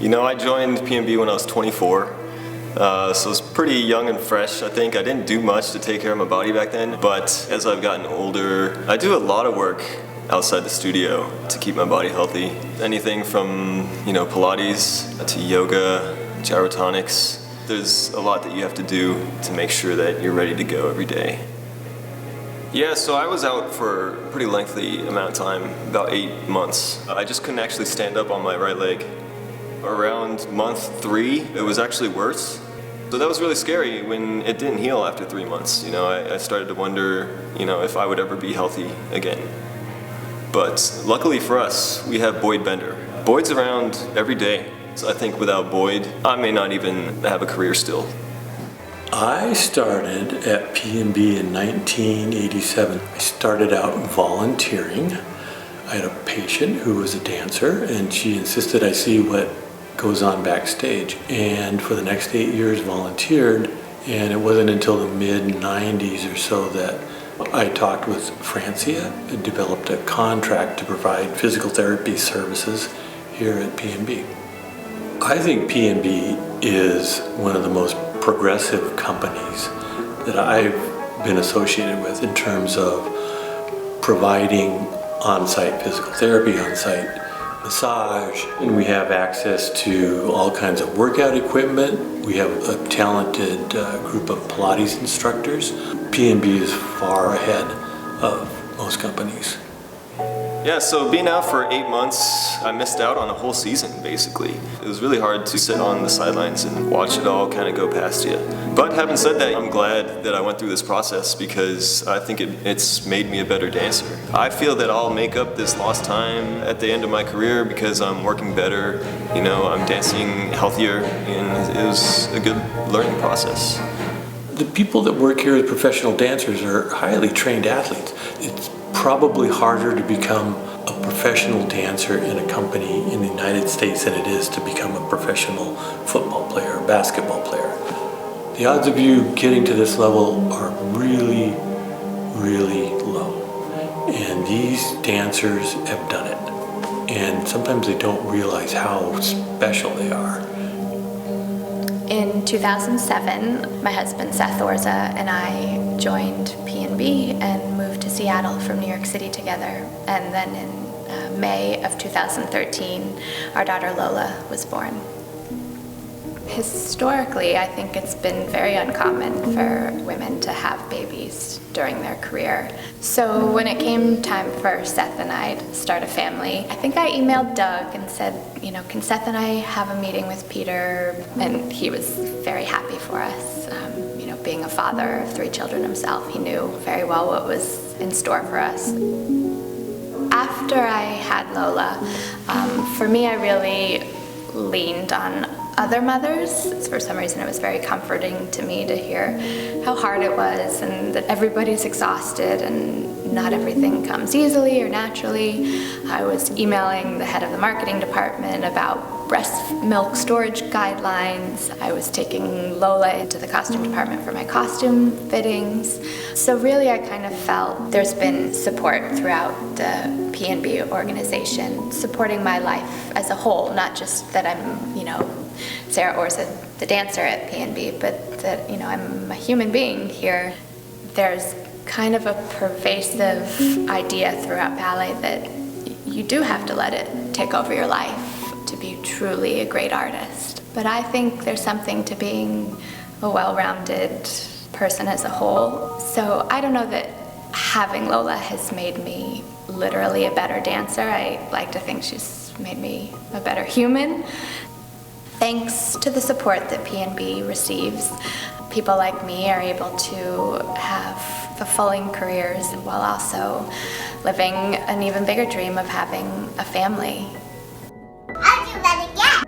You know, I joined P&B when I was 24. So it's pretty young and fresh. I think I didn't do much to take care of my body back then, but as I've gotten older, I do a lot of work outside the studio to keep my body healthy. Anything from, Pilates to yoga, gyrotonics. There's a lot that you have to do to make sure that you're ready to go every day. Yeah, so I was out for a pretty lengthy amount of time, about 8 months. I just couldn't actually stand up on my right leg. Around month 3, it was actually worse. So that was really scary when it didn't heal after 3 months. I started to wonder, if I would ever be healthy again. But luckily for us, we have Boyd Bender. Boyd's around every day. So I think without Boyd, I may not even have a career still. I started at P&B in 1987. I started out volunteering. I had a patient who was a dancer, and she insisted I see what goes on backstage. And for the next 8 years volunteered, and it wasn't until the mid-90s or so that I talked with Francia and developed a contract to provide physical therapy services here at P&B. I think P&B is one of the most progressive companies that I've been associated with in terms of providing on-site physical therapy, on-site massage, and we have access to all kinds of workout equipment. We have a talented group of Pilates instructors. P&B is far ahead of most companies. Yeah, so being out for 8 months, I missed out on a whole season, basically. It was really hard to sit on the sidelines and watch it all kind of go past you. But having said that, I'm glad that I went through this process because I think it's made me a better dancer. I feel that I'll make up this lost time at the end of my career because I'm working better, I'm dancing healthier, and it was a good learning process. The people that work here as professional dancers are highly trained athletes. It's probably harder to become a professional dancer in a company in the United States than it is to become a professional football player or basketball player. The odds of you getting to this level are really, really low. And these dancers have done it. And sometimes they don't realize how special they are. In 2007, my husband Seth Orza and I joined P&B and moved to Seattle from New York City together. And then in May of 2013, our daughter Lola was born. Historically, I think it's been very uncommon for women to have babies during their career. So when it came time for Seth and I to start a family, I think I emailed Doug and said, can Seth and I have a meeting with Peter? And he was very happy for us. Being a father of 3 children himself, he knew very well what was in store for us. After I had Lola, for me, I really leaned on other mothers. For some reason, it was very comforting to me to hear how hard it was and that everybody's exhausted and not everything comes easily or naturally. I was emailing the head of the marketing department about breast milk storage guidelines. I was taking Lola into the costume department for my costume fittings. So really, I kind of felt there's been support throughout the P&B organization, supporting my life as a whole, not just that I'm, Sarah Orza, the dancer at P&B, but that, I'm a human being here. There's kind of a pervasive idea throughout ballet that you do have to let it take over your life to be truly a great artist. But I think there's something to being a well-rounded person as a whole. So I don't know that having Lola has made me literally a better dancer. I like to think she's made me a better human. Thanks to the support that P&B receives, people like me are able to have fulfilling careers while also living an even bigger dream of having a family. How'd you let it get?